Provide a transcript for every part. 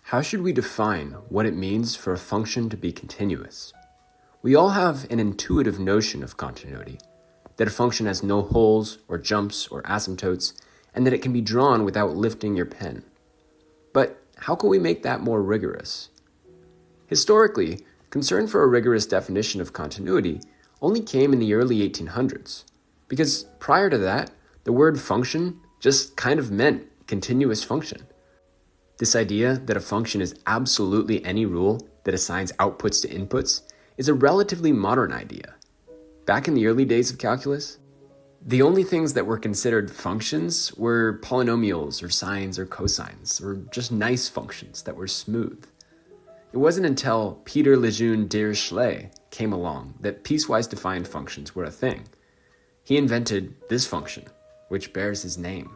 How should we define what it means for a function to be continuous? We all have an intuitive notion of continuity, that a function has no holes or jumps or asymptotes, and that it can be drawn without lifting your pen. But how can we make that more rigorous? Historically, concern for a rigorous definition of continuity only came in the early 1800s, because prior to that, the word function just kind of meant continuous function. This idea that a function is absolutely any rule that assigns outputs to inputs is a relatively modern idea. Back in the early days of calculus, the only things that were considered functions were polynomials or sines or cosines, or just nice functions that were smooth. It wasn't until Peter Lejeune Dirichlet came along that piecewise defined functions were a thing. He invented this function, which bears his name.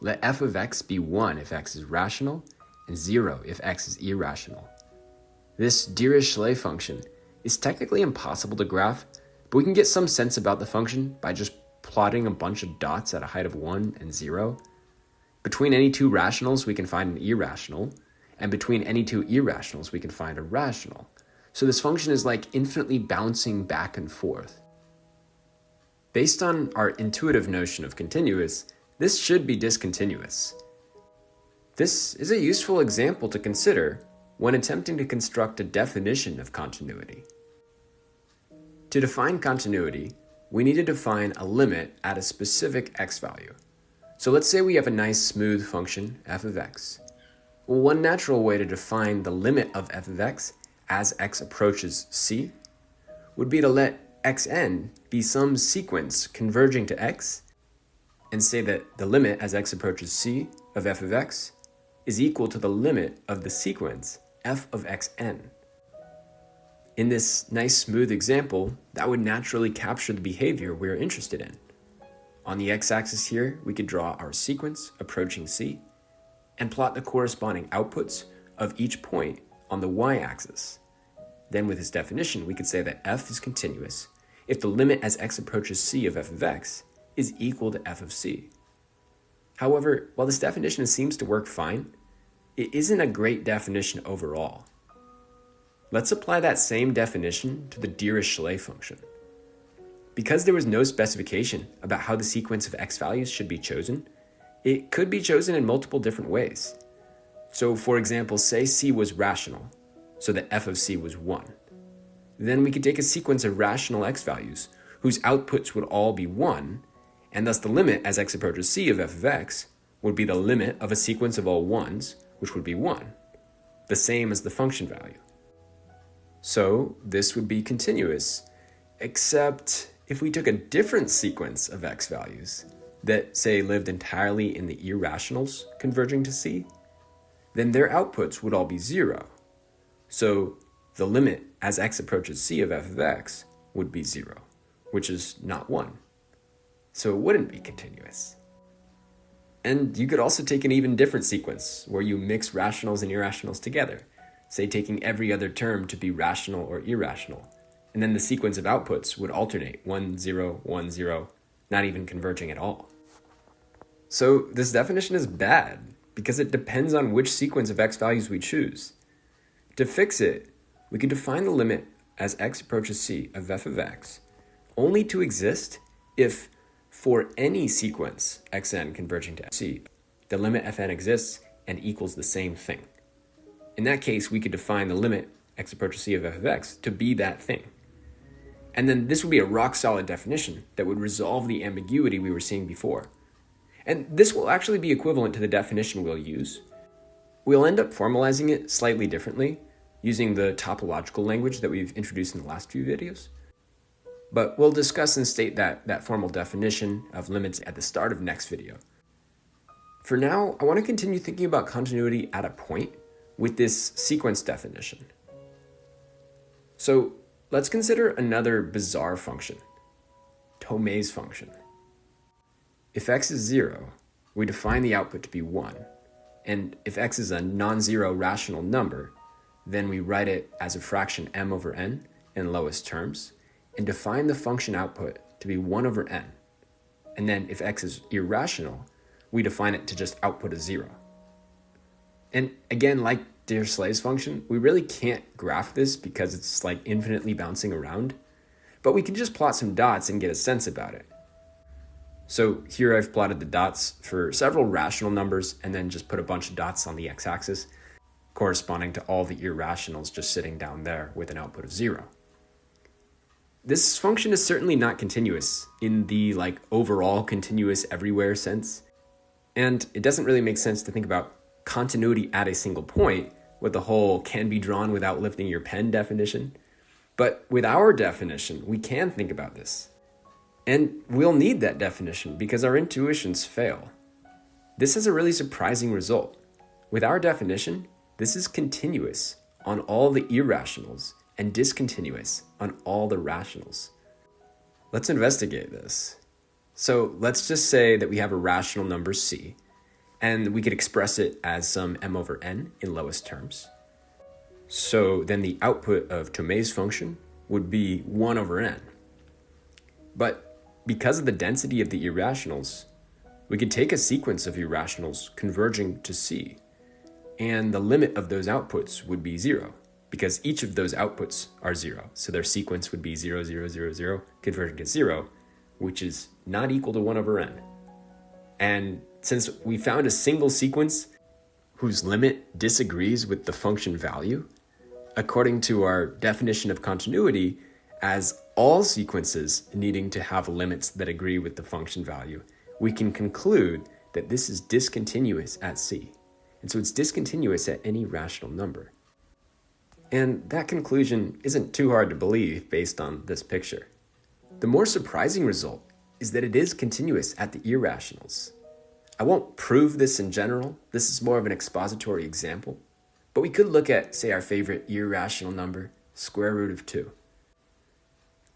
Let f of x be 1 if x is rational, and 0 if x is irrational. This Dirichlet function is technically impossible to graph, but we can get some sense about the function by just plotting a bunch of dots at a height of 1 and 0. Between any two rationals, we can find an irrational, and between any two irrationals, we can find a rational. So this function is like infinitely bouncing back and forth. Based on our intuitive notion of continuous, this should be discontinuous. This is a useful example to consider when attempting to construct a definition of continuity. To define continuity, we need to define a limit at a specific x value. So let's say we have a nice smooth function, f of x. Well, one natural way to define the limit of f of x as x approaches c would be to let xn be some sequence converging to x, and say that the limit as x approaches c of f of x is equal to the limit of the sequence f of xn. In this nice smooth example, that would naturally capture the behavior we're interested in. On the x-axis here, we could draw our sequence approaching c and plot the corresponding outputs of each point on the y-axis. Then with this definition, we could say that f is continuous if the limit as x approaches c of f of x is equal to f of c. However, while this definition seems to work fine, it isn't a great definition overall. Let's apply that same definition to the Dirichlet function. Because there was no specification about how the sequence of x values should be chosen, it could be chosen in multiple different ways. So for example, say c was rational, so that f of c was 1. Then we could take a sequence of rational x values whose outputs would all be 1, and thus the limit as x approaches c of f of x would be the limit of a sequence of all 1s, which would be 1, the same as the function value. So this would be continuous, except if we took a different sequence of x values that, say, lived entirely in the irrationals converging to c, then their outputs would all be 0. So the limit as x approaches c of f of x would be 0, which is not 1. So it wouldn't be continuous. And you could also take an even different sequence where you mix rationals and irrationals together, say taking every other term to be rational or irrational, and then the sequence of outputs would alternate 1, 0, 1, 0, not even converging at all. So this definition is bad because it depends on which sequence of x values we choose. To fix it, we could define the limit as x approaches c of f of x only to exist if, for any sequence xn converging to c, the limit fn exists and equals the same thing. In that case, we could define the limit x approaches c of f of x to be that thing. And then this would be a rock-solid definition that would resolve the ambiguity we were seeing before. And this will actually be equivalent to the definition we'll use. We'll end up formalizing it slightly differently, using the topological language that we've introduced in the last few videos. But we'll discuss and state that formal definition of limits at the start of next video. For now, I want to continue thinking about continuity at a point with this sequence definition. So let's consider another bizarre function, Thomae's function. If x is 0, we define the output to be 1, and if x is a non-zero rational number, then we write it as a fraction m over n in lowest terms, and define the function output to be 1 over n. And then if x is irrational, we define it to just output a 0. And again, like Dirichlet's function, we really can't graph this because it's like infinitely bouncing around, but we can just plot some dots and get a sense about it. So here I've plotted the dots for several rational numbers and then just put a bunch of dots on the x-axis corresponding to all the irrationals just sitting down there with an output of 0. This function is certainly not continuous in the overall continuous everywhere sense, and it doesn't really make sense to think about continuity at a single point with the whole can be drawn without lifting your pen definition. But with our definition, we can think about this. And we'll need that definition because our intuitions fail. This is a really surprising result. With our definition, this is continuous on all the irrationals and discontinuous on all the rationals. Let's investigate this. So let's just say that we have a rational number c, and we could express it as some m over n in lowest terms. So then the output of Thomae's function would be 1 over n. But because of the density of the irrationals, we could take a sequence of irrationals converging to c, and the limit of those outputs would be 0, because each of those outputs are 0. So their sequence would be 0, 0, 0, 0, converging to 0, which is not equal to 1 over n. And since we found a single sequence whose limit disagrees with the function value, according to our definition of continuity, as all sequences needing to have limits that agree with the function value, we can conclude that this is discontinuous at c. And so it's discontinuous at any rational number. And that conclusion isn't too hard to believe based on this picture. The more surprising result is that it is continuous at the irrationals. I won't prove this in general, this is more of an expository example, but we could look at, say, our favorite irrational number, square root of 2.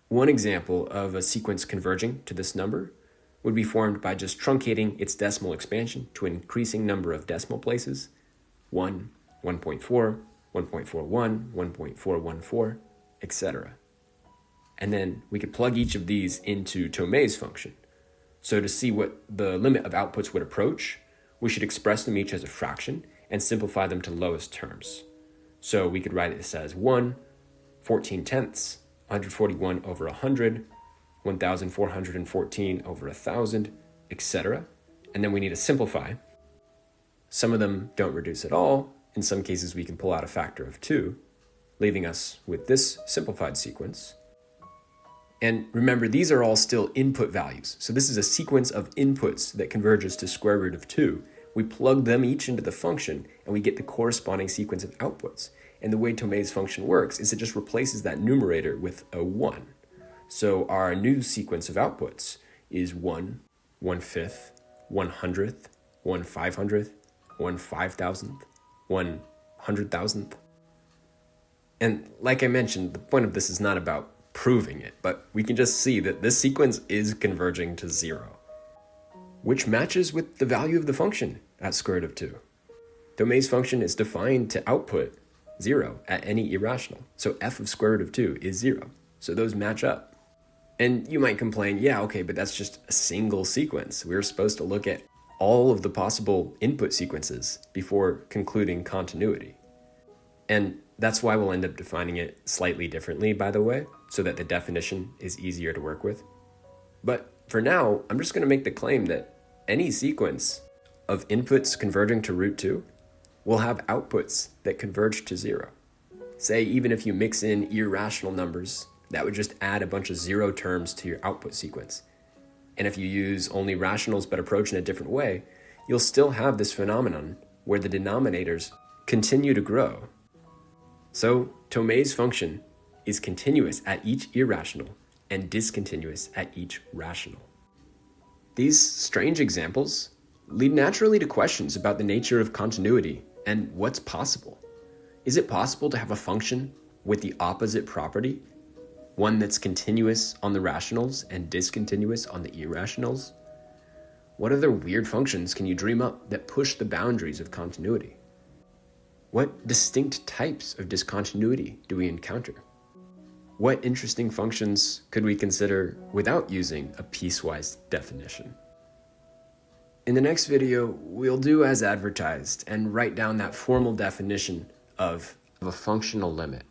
One example of a sequence converging to this number would be formed by just truncating its decimal expansion to an increasing number of decimal places, 1, 1.4, 1.41, 1.414, etc. And then we could plug each of these into Thomae's function. So to see what the limit of outputs would approach, we should express them each as a fraction and simplify them to lowest terms. So we could write this as 1, 14 tenths, 141 over 100, 1,414 over 1,000, etc. And then we need to simplify. Some of them don't reduce at all. In some cases, we can pull out a factor of 2, leaving us with this simplified sequence. And remember, these are all still input values. So this is a sequence of inputs that converges to square root of 2. We plug them each into the function, and we get the corresponding sequence of outputs. And the way Thomae's function works is it just replaces that numerator with a 1. So our new sequence of outputs is 1, 1/5, 1/100th, 1/500th, 1/5000th, 1/100,000th. And like I mentioned, the point of this is not about proving it, but we can just see that this sequence is converging to 0, which matches with the value of the function at square root of 2. Thomae's function is defined to output 0 at any irrational. So f of square root of 2 is 0. So those match up. And you might complain, yeah, okay, but that's just a single sequence. We were supposed to look at all of the possible input sequences before concluding continuity. And that's why we'll end up defining it slightly differently, by the way, so that the definition is easier to work with. But for now, I'm just going to make the claim that any sequence of inputs converging to root 2 will have outputs that converge to 0. Say, even if you mix in irrational numbers, that would just add a bunch of 0 terms to your output sequence. And if you use only rationals but approach in a different way, you'll still have this phenomenon where the denominators continue to grow. So Thomae's function is continuous at each irrational and discontinuous at each rational. These strange examples lead naturally to questions about the nature of continuity and what's possible. Is it possible to have a function with the opposite property? One that's continuous on the rationals and discontinuous on the irrationals? What other weird functions can you dream up that push the boundaries of continuity? What distinct types of discontinuity do we encounter? What interesting functions could we consider without using a piecewise definition? In the next video, we'll do as advertised and write down that formal definition of a functional limit.